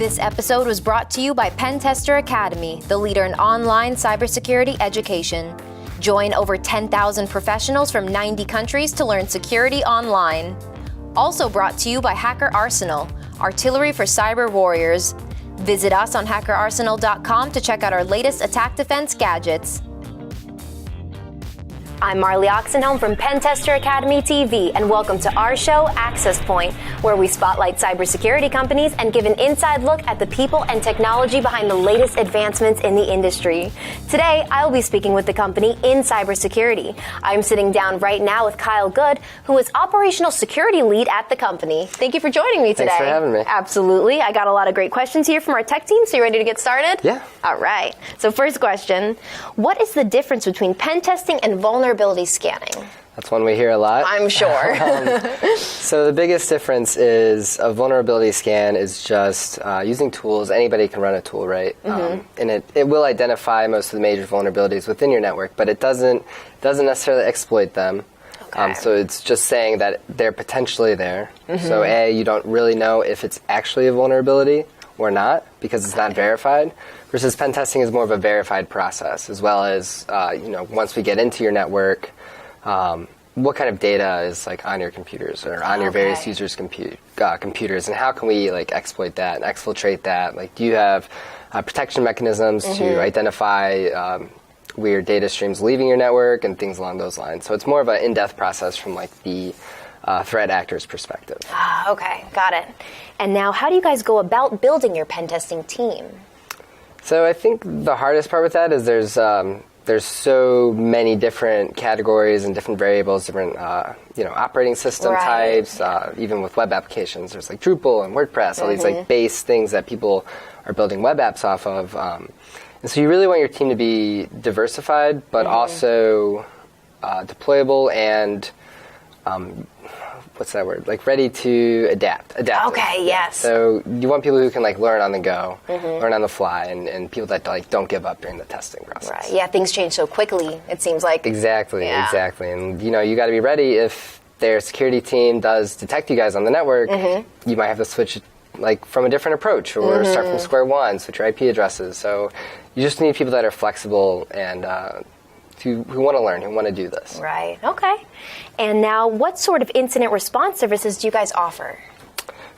This episode was brought to you by Pentester Academy, the leader in online cybersecurity education. Join over 10,000 professionals from 90 countries to learn security online. Also brought to you by Hacker Arsenal, artillery for cyber warriors. Visit us on hackerarsenal.com to check out our latest attack defense gadgets. I'm Marley Oxenholm from Pentester Academy TV, and welcome to our show, Access Point, where we spotlight cybersecurity companies and give an inside look at the people and technology behind the latest advancements in the industry. Today, I'll be speaking with the company inCyber Security. I'm sitting down right now with Kyle Goode, who is Operational Security Lead at the company. Thank you for joining me today. Thanks for having me. Absolutely. I got a lot of great questions here from our tech team, so you ready to get started? Yeah. All right. So first question, what is the difference between pen testing and vulnerability scanning? That's one we hear a lot. I'm sure. So the biggest difference is a vulnerability scan is just using tools. Anybody can run a tool, right? And it will identify most of the major vulnerabilities within your network, but it doesn't necessarily exploit them. Okay. So it's just saying that they're potentially there. So you don't really know if it's actually a vulnerability or not because it's not verified. Versus pen testing is more of a verified process, as well as once we get into your network, what kind of data is like on your computers or on your various users' computers, and how can we like exploit that and exfiltrate that? Like, do you have protection mechanisms to identify weird data streams leaving your network and things along those lines? So it's more of an in-depth process from like the threat actor's perspective. Okay, got it. And now, how do you guys go about building your pen testing team? So I think the hardest part with that is there's so many different categories and different variables, different operating system types. Even with web applications, there's like Drupal and WordPress, all these like base things that people are building web apps off of. And so you really want your team to be diversified, but also deployable and what's that word? Like ready to adapt. Okay, yes. So you want people who can like learn on the go, learn on the fly, and people that like don't give up during the testing process. Right. Yeah, things change so quickly, it seems like. Exactly. And you got to be ready if their security team does detect you guys on the network. You might have to switch like from a different approach or start from square one, switch your IP addresses. So you just need people that are flexible and who want to learn, who want to do this. Right. Okay. And now, what sort of incident response services do you guys offer?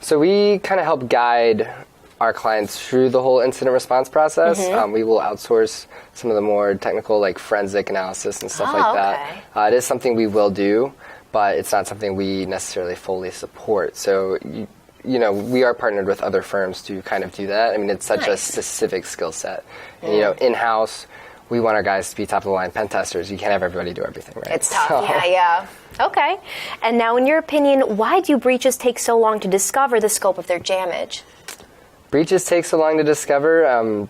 So we kind of help guide our clients through the whole incident response process. We will outsource some of the more technical, like forensic analysis and stuff like that. It is something we will do, but it's not something we necessarily fully support. So we are partnered with other firms to kind of do that. I mean, it's such a specific skill set. And, in-house, we want our guys to be top-of-the-line pen testers. You can't have everybody do everything, right? It's tough, yeah. Okay. And now, in your opinion, why do breaches take so long to discover the scope of their damage? Breaches take so long to discover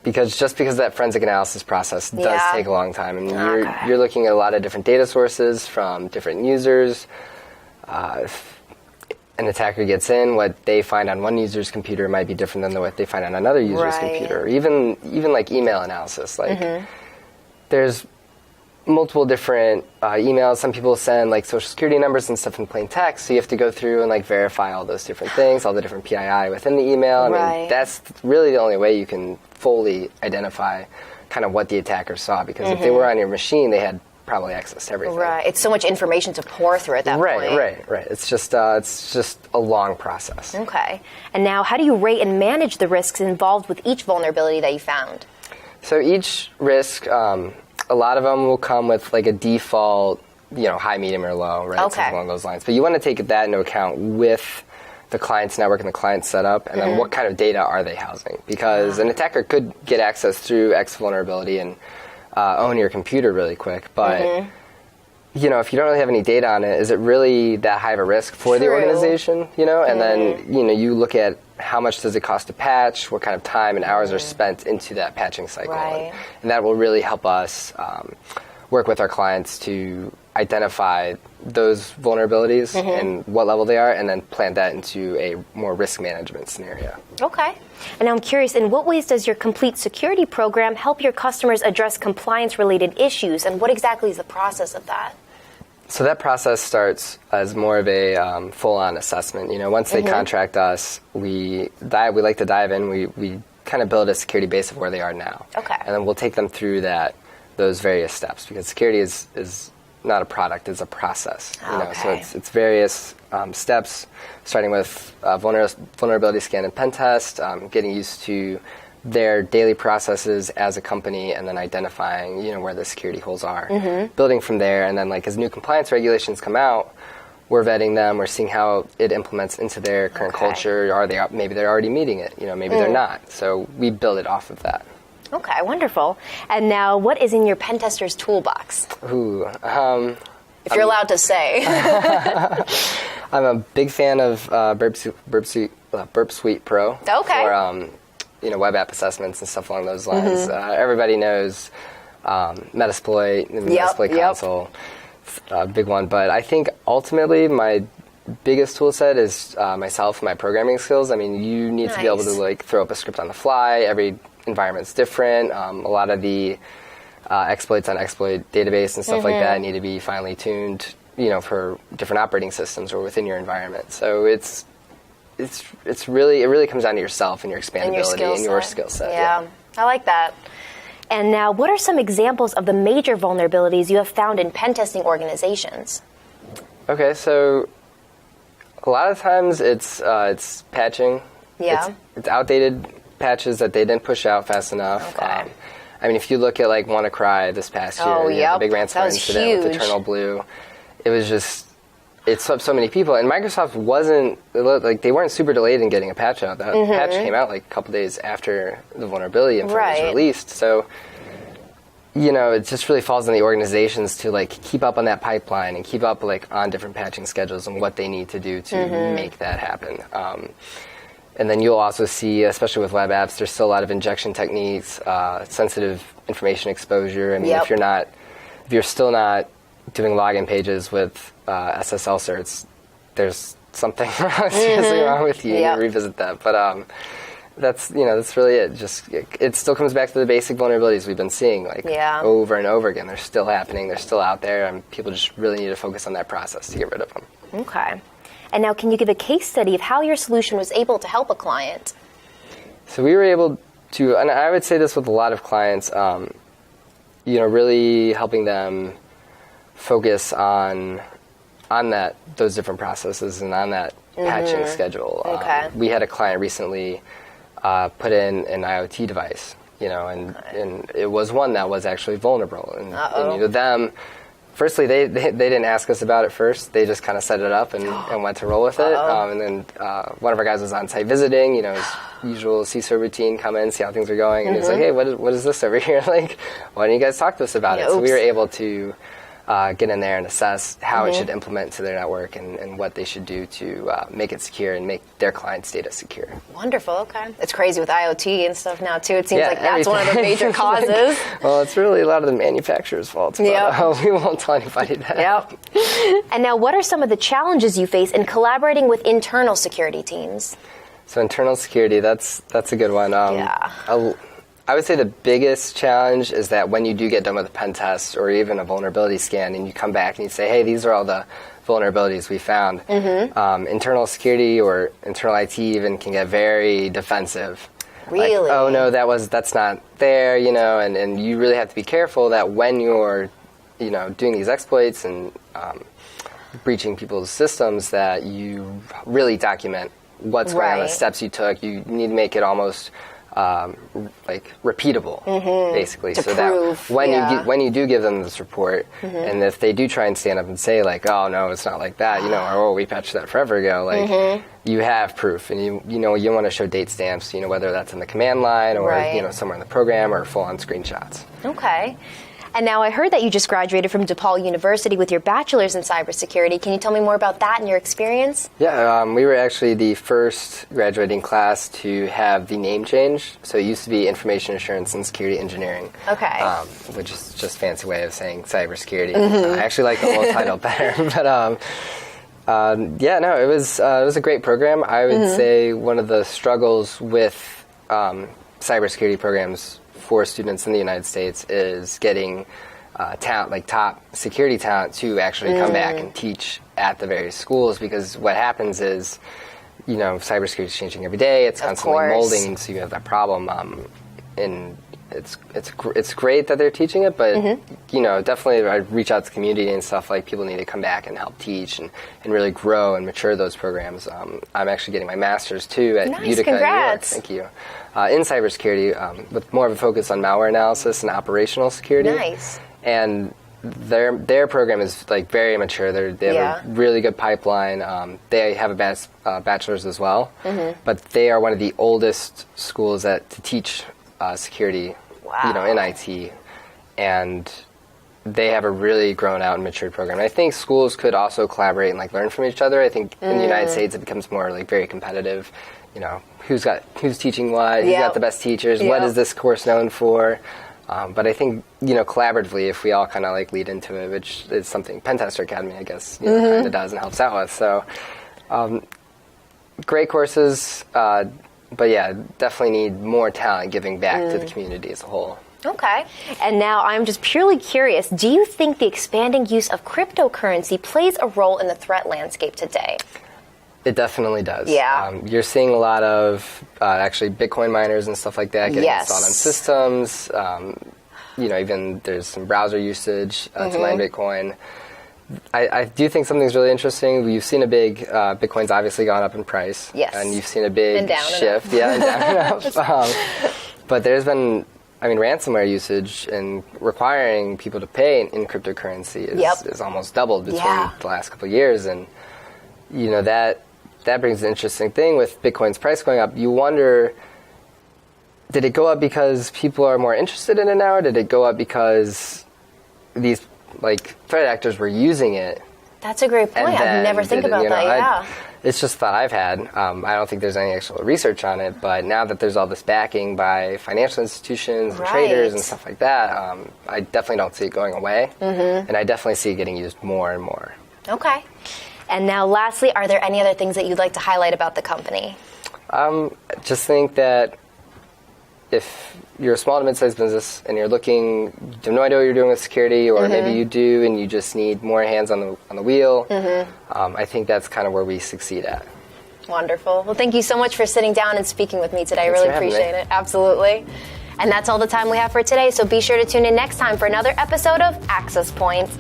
because that forensic analysis process does take a long time. And you're looking at a lot of different data sources from different users. An attacker gets in, what they find on one user's computer might be different than what they find on another user's computer. Or even like email analysis. Like there's multiple different emails. Some people send like social security numbers and stuff in plain text, so you have to go through and like verify all those different things, all the different PII within the email. I mean, that's really the only way you can fully identify kind of what the attacker saw, because if they were on your machine, they had probably access to everything. Right. It's so much information to pour through at that point. Right. It's just a long process. Okay. And now, how do you rate and manage the risks involved with each vulnerability that you found? So each risk, a lot of them will come with like a default, high, medium, or low, right? Okay. Something along those lines. But you want to take that into account with the client's network and the client's setup, and then what kind of data are they housing? Because an attacker could get access through X vulnerability and own your computer really quick, but if you don't really have any data on it, is it really that high of a risk for the organization? And then you look at how much does it cost to patch, what kind of time and hours are spent into that patching cycle, and that will really help us work with our clients to identify those vulnerabilities and what level they are, and then plan that into a more risk management scenario. Okay. And now I'm curious, in what ways does your complete security program help your customers address compliance-related issues, and what exactly is the process of that? So that process starts as more of a full-on assessment. Once they contract us, we like to dive in. We kind of build a security base of where they are now. Okay. And then we'll take them through those various steps, because security is not a product, it's a process. So it's various steps, starting with vulnerability scan and pen test, getting used to their daily processes as a company, and then identifying where the security holes are, building from there. And then as new compliance regulations come out, we're vetting them, we're seeing how it implements into their current culture. Maybe they're already meeting it, maybe they're not. So we build it off of that. Okay, wonderful. And now, what is in your pen tester's toolbox? Ooh, if you're allowed to say. I'm a big fan of Burp Suite Pro. Okay. For web app assessments and stuff along those lines. Everybody knows Metasploit and the Metasploit console, big one. But I think ultimately my biggest tool set is myself, my programming skills. I mean, you need to be able to throw up a script on the fly. Every environment's different. A lot of the exploits on exploit database and stuff like that need to be finely tuned, for different operating systems or within your environment. So it really comes down to yourself and your expandability and your skill set. Yeah, I like that. And now, what are some examples of the major vulnerabilities you have found in pen testing organizations? Okay, so a lot of times it's patching. Yeah. It's outdated patches that they didn't push out fast enough. Okay. If you look at WannaCry this past year, the big ransomware incident with Eternal Blue, it was just, it swept so many people. And Microsoft they weren't super delayed in getting a patch out. That patch came out a couple days after the vulnerability information was released. So, it just really falls on the organizations to keep up on that pipeline and keep up on different patching schedules and what they need to do to make that happen. And then you'll also see, especially with web apps, there's still a lot of injection techniques, sensitive information exposure. If you're still not doing login pages with SSL certs, there's something seriously wrong with you. You need to revisit that. But that's really it. It still comes back to the basic vulnerabilities we've been seeing over and over again. They're still happening. They're still out there, and people just really need to focus on that process to get rid of them. Okay. And now, can you give a case study of how your solution was able to help a client? So we were able to, and I would say this with a lot of clients, really helping them focus on those different processes and on that patching schedule. Okay. We had a client recently put in an IoT device, and it was one that was actually vulnerable. And firstly, they didn't ask us about it first. They just kind of set it up and went to roll with it. And then one of our guys was on site visiting, his usual CISO routine, come in, see how things are going. And he was like, hey, what is this over here? Why don't you guys talk to us about it? So we were able to get in there and assess how it should implement to their network and what they should do to make it secure and make their clients' data secure. Wonderful, okay. It's crazy with IoT and stuff now, too. It seems like that's one of the major causes. Well, it's really a lot of the manufacturer's faults, but we won't tell anybody that. Yep. And now, what are some of the challenges you face in collaborating with internal security teams? So internal security, that's a good one. I would say the biggest challenge is that when you do get done with a pen test or even a vulnerability scan and you come back and you say, hey, these are all the vulnerabilities we found, internal security or internal IT even can get very defensive. Really? Oh, no, that's not there, and you really have to be careful that when you're, doing these exploits and breaching people's systems that you really document what's going on, the steps you took. You need to make it almost repeatable, basically, to so prove, that when you do give them this report, and if they do try and stand up and say oh no, it's not like that, or oh, we patched that forever ago, you have proof, and you want to show date stamps, whether that's in the command line or somewhere in the program or full on screenshots. Okay. And now I heard that you just graduated from DePaul University with your bachelor's in cybersecurity. Can you tell me more about that and your experience? Yeah, we were actually the first graduating class to have the name change. So it used to be Information Assurance and Security Engineering. Okay. Which is just a fancy way of saying cybersecurity. I actually like the whole title better. But it was a great program. I would say one of the struggles with cybersecurity programs for students in the United States is getting talent, like top security talent, to actually come back and teach at the various schools, because what happens is, cybersecurity is changing every day. It's constantly molding, so you have that problem. And it's great that they're teaching it, but definitely I reach out to the community and stuff, like people need to come back and help teach and really grow and mature those programs. I'm actually getting my master's too at Utica, Congrats. New York. Thank you. In cybersecurity, with more of a focus on malware analysis and operational security. Nice. And their program is like very mature. They have a really good pipeline. They have a bachelor's as well, but they are one of the oldest schools to teach security, in IT, and they have a really grown out and matured program. And I think schools could also collaborate and like learn from each other. I think in the United States it becomes more like very competitive. Who's teaching what? Who's got the best teachers? What is this course known for? But I think, collaboratively, if we all kind of like lead into it, which is something Pentester Academy, I guess, kind of does and helps out with. So, great courses, but yeah, definitely need more talent giving back to the community as a whole. Okay. And now I'm just purely curious, do you think the expanding use of cryptocurrency plays a role in the threat landscape today? It definitely does. Yeah. You're seeing a lot of actually Bitcoin miners and stuff like that getting installed on systems. Even there's some browser usage to mine Bitcoin. I do think something's really interesting. You've seen a big, Bitcoin's obviously gone up in price. Yes. And you've seen a big shift. And down and up. But there's been, ransomware usage and requiring people to pay in cryptocurrency is almost doubled between the last couple of years. And, that brings an interesting thing with Bitcoin's price going up. You wonder, did it go up because people are more interested in it now, or did it go up because these threat actors were using it? That's a great point. I've never think about that. It's just a thought I've had. I don't think there's any actual research on it, but now that there's all this backing by financial institutions and traders and stuff like that, I definitely don't see it going away, and I definitely see it getting used more and more. Okay. And now lastly, are there any other things that you'd like to highlight about the company? Just think that if you're a small to mid-sized business and you have no idea what you're doing with security, or maybe you do and you just need more hands on the wheel, I think that's kind of where we succeed at. Wonderful. Well, thank you so much for sitting down and speaking with me today. I really appreciate it. Absolutely. And that's all the time we have for today, so be sure to tune in next time for another episode of Access Point.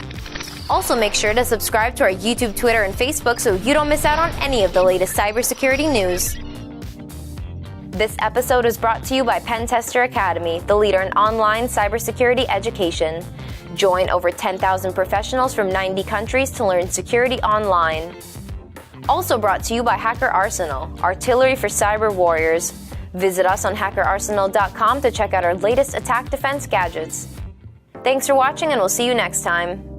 Also, make sure to subscribe to our YouTube, Twitter, and Facebook so you don't miss out on any of the latest cybersecurity news. This episode is brought to you by Pentester Academy, the leader in online cybersecurity education. Join over 10,000 professionals from 90 countries to learn security online. Also brought to you by Hacker Arsenal, artillery for cyber warriors. Visit us on hackerarsenal.com to check out our latest attack defense gadgets. Thanks for watching, and we'll see you next time.